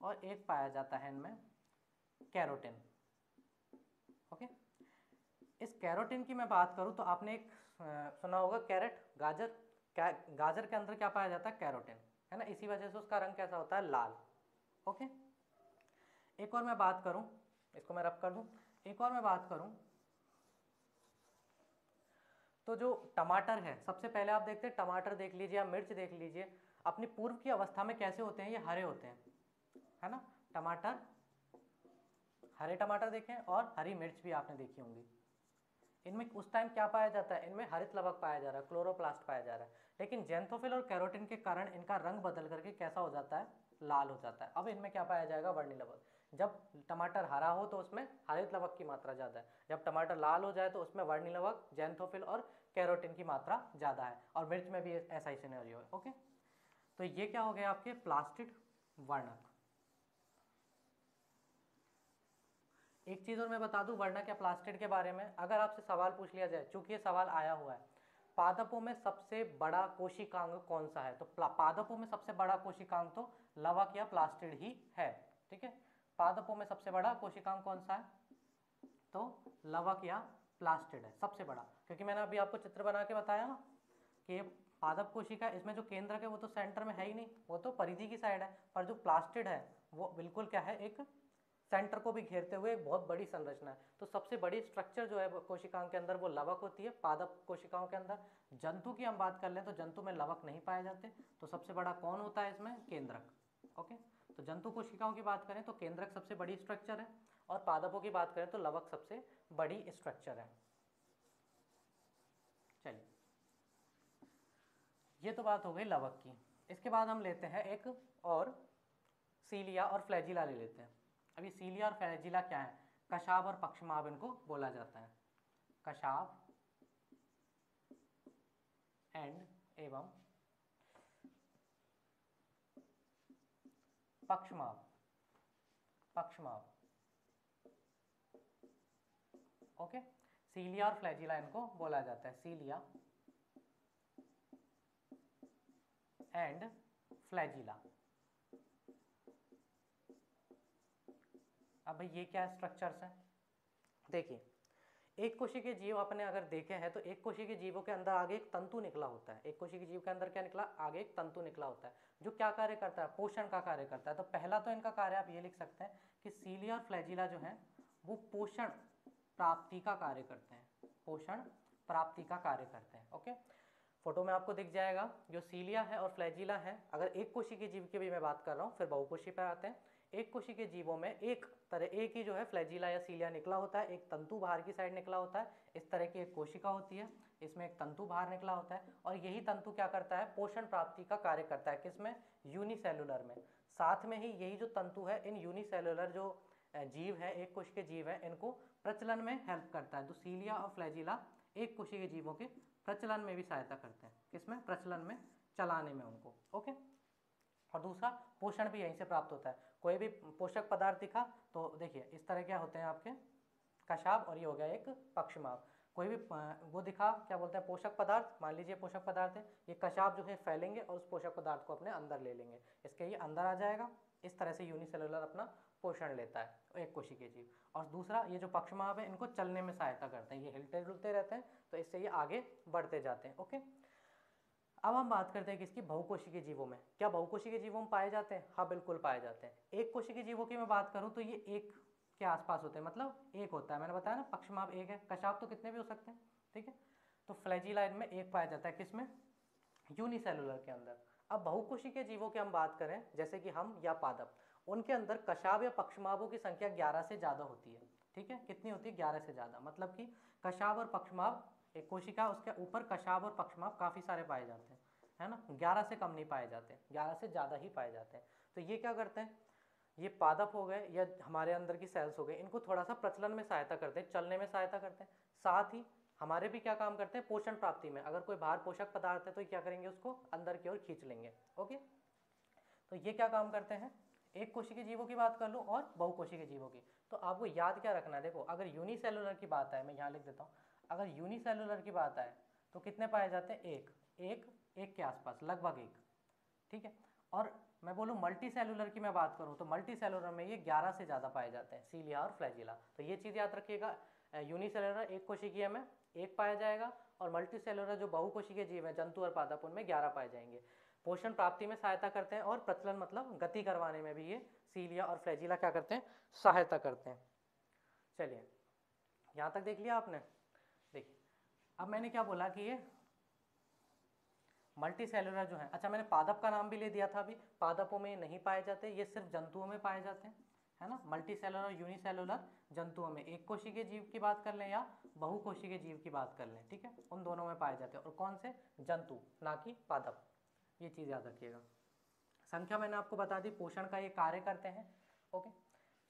और एक पाया जाता है इनमें कैरोटिन। ओके, इस कैरोटिन की मैं बात करूं तो आपने एक सुना होगा कैरेट, गाजर। गाजर के अंदर क्या पाया जाता है, कैरोटिन, है ना, इसी वजह से उसका रंग कैसा होता है, लाल। ओके, एक और मैं बात करूं, इसको मैं रब कर दूं, एक और मैं बात करूं तो जो टमाटर है, सबसे पहले आप देखते हैं टमाटर देख लीजिए या मिर्च देख लीजिए, अपनी पूर्व की अवस्था में कैसे होते हैं, ये हरे होते हैं, है ना। टमाटर, हरे टमाटर देखें, और हरी मिर्च भी आपने देखी होंगी। इनमें उस टाइम क्या पाया जाता है, इनमें हरित लवक पाया जा रहा है, क्लोरोप्लास्ट पाया जा रहा है। लेकिन जेंथोफिल और कैरोटिन के कारण इनका रंग बदल करके कैसा हो जाता है, लाल हो जाता है। अब इनमें क्या पाया जाएगा, वर्णी लवक। जब टमाटर हरा हो तो उसमें हरित लवक की मात्रा ज़्यादा है, जब टमाटर लाल हो जाए तो उसमें वर्णी लवक, जेंथोफिल और कैरोटिन की मात्रा ज़्यादा है, और मिर्च में भी ऐसा ही सिनेरियो है। ओके, तो ये क्या हो गया आपके प्लास्टिड वर्णक। एक चीज़ और मैं बता दूं वर्णक या प्लास्टिड के बारे में, अगर आपसे सवाल पूछ लिया जाए, चूंकि ये सवाल आया हुआ है, पादपों में सबसे बड़ा कोशिकांग कौन सा है, तो पादपों में सबसे बड़ा कोशिकांग तो लवक या प्लास्टिड ही है। ठीक है, पादपों में सबसे बड़ा कोशिकांग कौन सा है, तो लवक या प्लास्टिड है सबसे बड़ा, क्योंकि मैंने अभी आपको चित्र बना के बताया ना कि ये पादप कोशिका, इसमें जो केंद्रक है वो तो सेंटर में है ही नहीं, वो तो परिधि की साइड है, पर जो प्लास्टिड है वो बिल्कुल क्या है, एक सेंटर को भी घेरते हुए एक बहुत बड़ी संरचना है। तो सबसे बड़ी स्ट्रक्चर जो है कोशिकाओं के अंदर वो लवक होती है, पादप कोशिकाओं के अंदर। जंतु की हम बात कर लें तो जंतु में लवक नहीं पाए जाते, तो सबसे बड़ा कौन होता है इसमें, केंद्रक। ओके, तो जंतु कोशिकाओं की बात करें तो केंद्रक सबसे बड़ी स्ट्रक्चर है, और पादपों की बात करें तो लवक सबसे बड़ी स्ट्रक्चर है। चलिए, ये तो बात हो गई लवक की। इसके बाद हम लेते हैं एक और सीलिया और फ्लैजिला ले लेते हैं। अभी सीलिया और फ्लैजिला क्या है, कशाभ और पक्षमाभ इनको बोला जाता है। कशाभ एंड एवं पक्षमाभ, पक्षमाभ। ओके, सीलिया और फ्लैजिला इनको बोला जाता है, सीलिया एंड फ्लैजिला। अब भाई ये क्या स्ट्रक्चर्स हैं, देखिए एक कोशिकीय जीव अपने अगर देखे हैं तो एक कोशिकीय जीवों के अंदर आगे एक तंतु निकला होता है। एक कोशिकीय जीव के अंदर क्या निकला, आगे एक तंतु निकला होता है, जो क्या कार्य करता है, पोषण का कार्य करता है। तो पहला तो इनका कार्य आप ये लिख सकते हैं कि सीलिया और फ्लैजिला जो है वो पोषण प्राप्ति का कार्य करते हैं, पोषण प्राप्ति का कार्य करते हैं। ओके, फोटो में आपको दिख जाएगा जो सीलिया है और फ्लैजिला है। अगर एक कोशिकीय जीव की भी मैं बात कर रहा हूँ, फिर बहुकोशी पे आते हैं। एक कोशिकीय जीवों में एक ही जो है फ्लैजिला या सीलिया निकला होता है, एक तंतु बाहर की साइड निकला होता है। इस तरह की एक कोशिका होती है, इसमें एक तंतु बाहर निकला होता है, और यही तंतु क्या करता है, पोषण प्राप्ति का कार्य करता है। किसमें, यूनिसेलुलर में। साथ में ही यही जो तंतु है, इन यूनिसेलुलर जो जीव है, एक कोशिकीय जीव है, इनको प्रचलन में हेल्प करता है। तो सीलिया और फ्लैजिला एक कोशिकीय जीवों के प्रचलन में भी सहायता करते हैं। किसमें, प्रचलन में, चलाने में उनको। ओके, और दूसरा पोषण भी यहीं से प्राप्त होता है। कोई भी पोषक पदार्थ दिखा तो देखिए इस तरह क्या होते हैं आपके, कशाभ, और ये हो गया एक पक्षमाभ। कोई भी वो दिखा, क्या बोलते हैं, पोषक पदार्थ, मान लीजिए पोषक पदार्थ है, ये कशाभ जो है फैलेंगे और उस पोषक पदार्थ को अपने अंदर ले लेंगे, इसके ये अंदर आ जाएगा। इस तरह से यूनिसेलुलर अपना पोषण लेता है एक कोशिकीय जीव। और दूसरा ये जो पक्षमाभ है, इनको चलने में सहायता करते हैं, ये हिलते डुलते रहते हैं, तो इससे ये आगे बढ़ते जाते हैं। ओके, अब हम बात करते हैं किसकी, बहुकोशिकीय जीवों में। क्या बहुकोशिकीय जीवों में पाए जाते हैं, हाँ बिल्कुल पाए जाते हैं। एक कोशिकीय जीवों की मैं बात करूं तो ये एक के आसपास होते हैं, मतलब एक होता है, मैंने बताया ना पक्षमाभ एक है, कशाभ तो कितने भी हो सकते हैं। ठीक है, तो फ्लैजिला इनमें एक पाया जाता है, किसमें, यूनिसेलुलर के अंदर। अब बहुकोशिकीय जीवों की हम बात करें, जैसे कि हम या पादप, उनके अंदर कशाभ या पक्षमाभों की संख्या 11 से ज़्यादा होती है। ठीक है, कितनी होती है, 11 से ज़्यादा, मतलब कि कशाभ और पक्षमाभ, एक कोशिका उसके ऊपर कशाभ और पक्षमाभ काफ़ी सारे पाए जाते हैं, है ना। 11 से कम नहीं पाए जाते, 11 से ज़्यादा ही पाए जाते हैं। तो ये क्या करते हैं, ये पादप हो गए या हमारे अंदर की सेल्स हो गए, इनको थोड़ा सा प्रचलन में सहायता करते हैं, चलने में सहायता करते हैं। साथ ही हमारे भी क्या काम करते हैं, पोषण प्राप्ति में। अगर कोई बाहर पोषक पदार्थ है तो क्या करेंगे, उसको अंदर की ओर खींच लेंगे। ओके, तो ये क्या काम करते हैं, एक कोशिकीय जीवों की बात कर लूँ और बहुकोशिकीय जीवों की। तो आपको याद क्या रखना है, देखो अगर यूनिसेलुलर की बात आए, मैं यहाँ लिख देता हूँ, अगर यूनिसेलुलर की बात आए तो कितने पाए जाते हैं, एक के आसपास, लगभग एक। ठीक है, और मैं बोलूँ मल्टी सेलुलर की मैं बात करूँ तो मल्टी सेलुलर में ये 11 से ज़्यादा पाए जाते हैं, सीलिया और फ्लैजिला। तो ये चीज़ याद रखिएगा, यूनिसेलुलर एक कोशिकीय में एक पाया जाएगा, और मल्टी सेलुलर जो बहुकोशिकीय जीव है, जंतु और पादप, उनमें 11 पाए जाएंगे। पोषण प्राप्ति में सहायता करते हैं, और प्रचलन मतलब गति करवाने में भी ये सीलिया और फ्लैजिला क्या करते हैं, सहायता करते हैं। चलिए, यहाँ तक देख लिया आपने। देखिए अब मैंने क्या बोला कि ये मल्टी सेलुलर जो है, अच्छा मैंने पादप का नाम भी ले दिया था अभी, पादपों में नहीं पाए जाते, ये सिर्फ जंतुओं में पाए जाते हैं, है ना। मल्टी सेलुलर, यूनिसेलुलर जंतुओं में, एक कोशिकीय जीव की बात कर लें या बहुकोशिकीय जीव की बात कर लें, ठीक है, उन दोनों में पाए जाते हैं। और कौन से, जंतु, ना कि पादप, ये चीज़ याद रखिएगा। संख्या मैंने आपको बता दी, पोषण का ये कार्य करते हैं। ओके,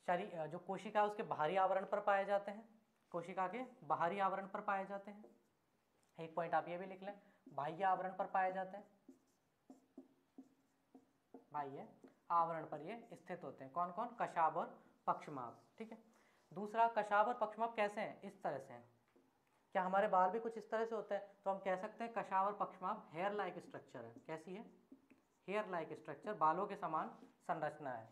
शरीर जो कोशिका है उसके बाहरी आवरण पर पाए जाते हैं, कोशिका के बाहरी आवरण पर पाए जाते हैं। एक पॉइंट आप ये भी लिख लें, बाह्य आवरण पर पाए जाते हैं, बाह्य आवरण पर ये स्थित होते हैं। कौन कौन, कशाभ और पक्षमाभ। ठीक है, दूसरा कशाभ और पक्षमाभ कैसे हैं, इस तरह से हैं। क्या हमारे बाल भी कुछ इस तरह से होते हैं, तो हम कह सकते हैं कशाभ और पक्षमाभ हेयर लाइक स्ट्रक्चर है। कैसी है, हेयर लाइक स्ट्रक्चर, बालों के समान संरचना है,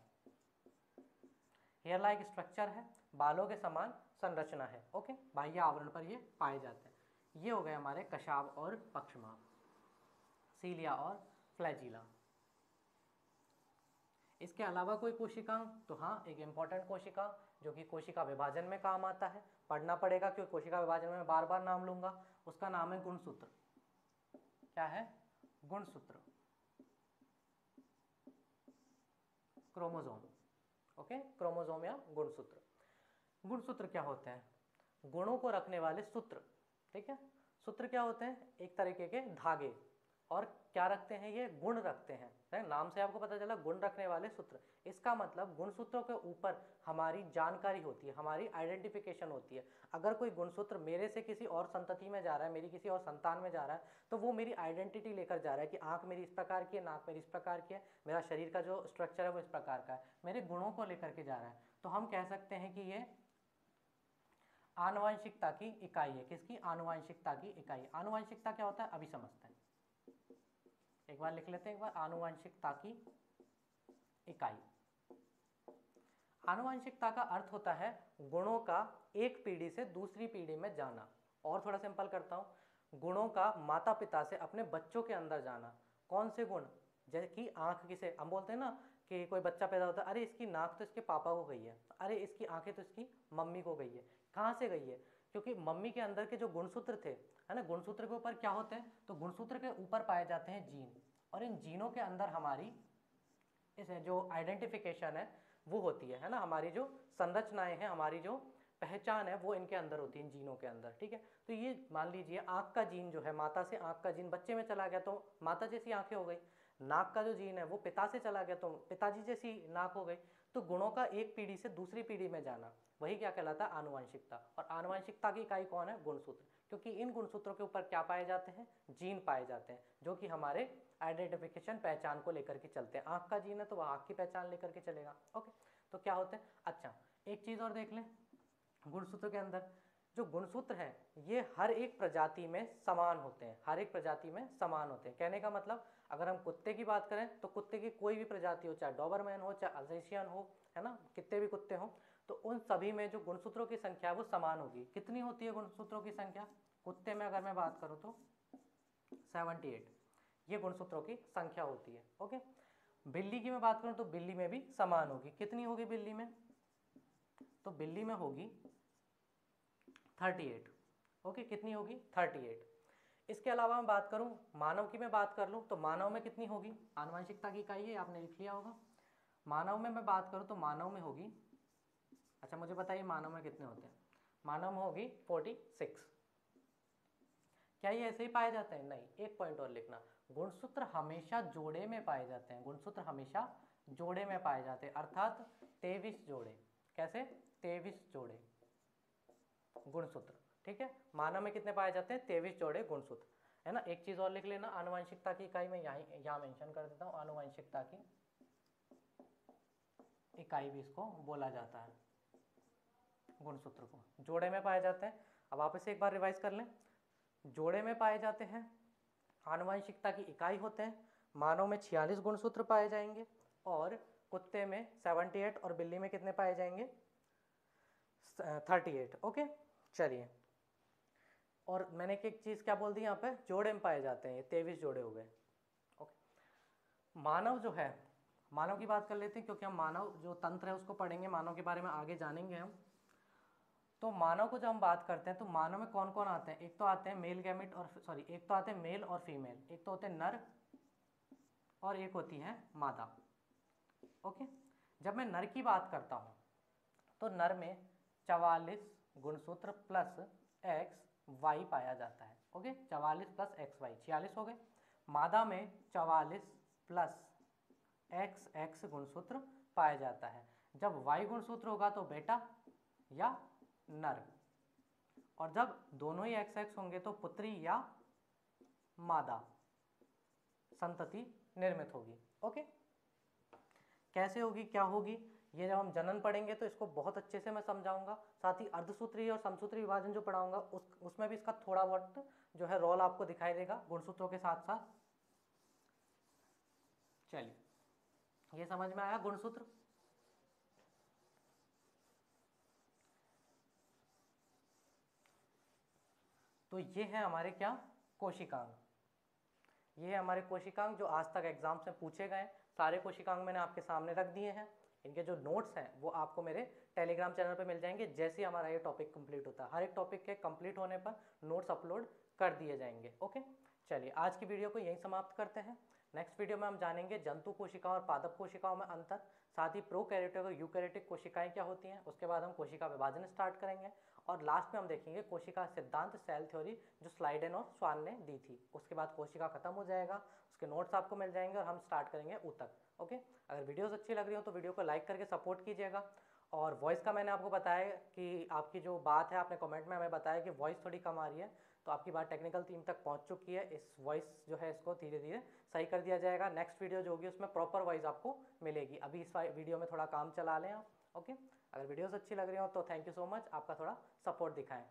हेयर लाइक स्ट्रक्चर है, बालों के समान संरचना है। ओके, बाह्य आवरण पर ये पाए जाते हैं। ये हो गए हमारे कशाभ और पक्षमाभ। सीलिया और फ्लैजिला। इसके अलावा कोई कोशिकांग, तो हाँ एक इम्पॉर्टेंट कोशिका जो कि कोशिका विभाजन में काम आता है, पढ़ना पड़ेगा क्योंकि कोशिका विभाजन में बार बार नाम लूंगा, उसका नाम है गुणसूत्र। क्या है? गुणसूत्र, क्रोमोसोम। ओके, क्रोमोसोम या गुणसूत्र। गुणसूत्र क्या होते हैं? गुणों को रखने वाले सूत्र। ठीक है, सूत्र क्या होते हैं? एक तरीके के धागे। और क्या रखते हैं ये? गुण रखते हैं। नाम से आपको पता चला, गुण रखने वाले सूत्र। इसका मतलब गुणसूत्रों के ऊपर हमारी जानकारी होती है, हमारी आइडेंटिफिकेशन होती है। अगर कोई गुणसूत्र मेरे से किसी और संतति में जा रहा है, मेरी किसी और संतान में जा रहा है, तो वो मेरी आइडेंटिटी लेकर जा रहा है कि आंख मेरी इस प्रकार की है, नाक मेरी इस प्रकार की है, मेरा शरीर का जो स्ट्रक्चर है वो इस प्रकार का है, मेरे गुणों को लेकर के जा रहा है। तो हम कह सकते हैं कि ये आनुवंशिकता की इकाई है। किसकी? आनुवंशिकता की इकाई। आनुवंशिकता क्या होता है अभी समझते हैं, एक बार लिख लेते हैं। एक बार, आनुवंशिकता की इकाई। आनुवंशिकता का अर्थ होता है गुणों का एक पीढ़ी से दूसरी पीढ़ी में जाना। और थोड़ा सिंपल करता हूं, गुणों का माता पिता से अपने बच्चों के अंदर जाना। कौन से गुण? जैसे कि आंख, किसे हम बोलते हैं ना कि कोई बच्चा पैदा होता है, अरे इसकी नाक तो इसके पापा को गई है, अरे इसकी आंखें तो इसकी मम्मी को गई है। कहाँ से गई है? क्योंकि मम्मी के अंदर के जो गुणसूत्र थे, है ना, गुणसूत्र के ऊपर क्या होते हैं? तो गुणसूत्र के ऊपर पाए जाते हैं जीन, और इन जीनों के अंदर हमारी इस जो आइडेंटिफिकेशन है वो होती है ना, हमारी जो संरचनाएं हैं, हमारी जो पहचान है वो इनके अंदर होती है, इन जीनों के अंदर। ठीक है, तो ये मान लीजिए आंख का जीन जो है, माता से आंख का जीन बच्चे में चला गया तो माता जैसी आंखें हो गई। नाक का जो जीन है वो पिता से चला गया तो पिताजी जैसी नाक हो गई। तो गुणों का एक पीढ़ी से दूसरी पीढ़ी में जाना, वही क्या कहलाता है? आनुवंशिकता। और आनुवंशिकता की इकाई कौन है? गुणसूत्र। क्योंकि इन गुणसूत्रों के ऊपर क्या पाए जाते हैं? जीन पाए जाते हैं, जो कि हमारे आइडेंटिफिकेशन, पहचान को लेकर के चलते हैं। आंख का जीन है तो वह आंख की पहचान लेकर के चलेगा। ओके, तो क्या होते हैं? अच्छा, एक चीज और देख लें, गुणसूत्र के अंदर जो गुणसूत्र हैं ये हर एक प्रजाति में समान होते हैं, हर एक प्रजाति में समान होते हैं। कहने का मतलब, अगर हम कुत्ते की बात करें तो कुत्ते की कोई भी प्रजाति हो, चाहे डॉबरमैन हो, चाहे अल्सेशियन हो, है ना, कितने भी कुत्ते हो, तो उन सभी में जो गुणसूत्रों की संख्या है वो समान होगी। कितनी होती है गुणसूत्रों की संख्या? कुत्ते में अगर मैं बात करूं तो 78 ये गुणसूत्रों की संख्या होती है। ओके, बिल्ली की मैं बात करूं तो बिल्ली में भी समान होगी। कितनी होगी बिल्ली में? तो बिल्ली में होगी 38। ओके, कितनी होगी? 38। इसके अलावा मैं बात करूं, मानव की मैं बात कर लूं तो मानव में कितनी होगी? आनुवंशिकता की इकाई है, आपने लिख लिया होगा। मानव में मैं बात करूं तो मानव में होगी, अच्छा मुझे बताइए मानव में कितने होते हैं? मानव में होगी 46। क्या ये ऐसे ही पाए जाते हैं? नहीं, एक पॉइंट और लिखना, गुणसूत्र हमेशा जोड़े में पाए जाते हैं। गुणसूत्र हमेशा जोड़े में पाए जाते हैं, अर्थात 23 जोड़े। कैसे? 23 जोड़े गुणसूत्र। ठीक है, मानव में कितने पाए जाते हैं? 23 जोड़े गुणसूत्र, है ना। एक चीज और लिख लेना, आनुवंशिकता की इकाई में यहाँ मेंशन कर देता हूँ, आनुवंशिकता की इकाई भी इसको बोला जाता है। गुणसूत्र को जोड़े में पाए जाते हैं। अब आप इसे एक बार रिवाइज कर लें, जोड़े में पाए जाते हैं, आनुवंशिकता की इकाई होते हैं, मानव में 46 गुणसूत्र पाए जाएंगे, और कुत्ते में 78 और बिल्ली में कितने पाए जाएंगे? 38। ओके, चलिए, और मैंने एक चीज क्या बोल दी यहाँ पे? जोड़े में पाए जाते हैं, 23 जोड़े हो गए। ओके, मानव जो है, मानव की बात कर लेते हैं क्योंकि हम मानव जो तंत्र है उसको पढ़ेंगे, मानव के बारे में आगे जानेंगे हम। तो मानव को जब हम बात करते हैं तो मानव में कौन कौन आते हैं? एक तो आते हैं मेल गैमेट और सॉरी एक तो आते हैं मेल और फीमेल, एक तो होते हैं नर और एक होती है मादा। ओके, जब मैं नर की बात करता हूं तो नर में 44 गुणसूत्र प्लस एक्स वाई पाया जाता है। ओके, 44 प्लस एक्स वाई 46 हो गए। मादा में 44 प्लस एक्स एक्स गुणसूत्र पाया जाता है। जब वाई गुणसूत्र होगा तो बेटा या नर, और जब दोनों ही एक्स एक्स होंगे तो पुत्री या मादा संतति निर्मित होगी। ओके, कैसे होगी, क्या होगी, ये जब हम जनन पढ़ेंगे तो इसको बहुत अच्छे से मैं समझाऊंगा। साथ ही अर्धसूत्री और समसूत्री विभाजन जो पढ़ाऊंगा उसमें भी इसका थोड़ा बहुत जो है रोल आपको दिखाई देगा गुणसूत्रों के साथ साथ। चलिए, ये समझ में आया गुणसूत्र। तो ये है हमारे क्या? कोशिकांग। ये है हमारे कोशिकांग जो आज तक एग्जाम्स में पूछे गए। सारे कोशिकांग मैंने आपके सामने रख दिए हैं। इनके जो नोट्स हैं वो आपको मेरे टेलीग्राम चैनल पे मिल जाएंगे जैसे ही हमारा ये टॉपिक कंप्लीट होता है। हर एक टॉपिक के कंप्लीट होने पर नोट्स अपलोड कर दिए जाएंगे। ओके, चलिए आज की वीडियो को यहीं समाप्त करते हैं। नेक्स्ट वीडियो में हम जानेंगे जंतु कोशिकाओं और पादप कोशिकाओं में अंतर, साथ ही प्रोकैरियोटिक और यूकैरियोटिक कोशिकाएं क्या होती हैं। उसके बाद हम कोशिका विभाजन स्टार्ट करेंगे और लास्ट में हम देखेंगे कोशिका सिद्धांत, सेल थ्योरी, जो स्लाइडेन और स्वान ने दी थी। उसके बाद कोशिका खत्म हो जाएगा, उसके नोट्स आपको मिल जाएंगे और हम स्टार्ट करेंगे ऊतक। ओके, अगर वीडियोस अच्छी लग रही हो तो वीडियो को लाइक करके सपोर्ट कीजिएगा। और वॉइस का मैंने आपको बताया कि आपकी जो बात है, आपने कमेंट में हमें बताया कि वॉइस थोड़ी कम आ रही है, तो आपकी बात टेक्निकल टीम तक पहुंच चुकी है। इस वॉइस जो है इसको धीरे धीरे सही कर दिया जाएगा। नेक्स्ट वीडियो जो होगी उसमें प्रॉपर वॉइस आपको मिलेगी। अभी इस वीडियो में थोड़ा काम चला लें आप। ओके, अगर वीडियोस अच्छी लग रही हो तो थैंक यू सो मच, आपका थोड़ा सपोर्ट दिखाएं।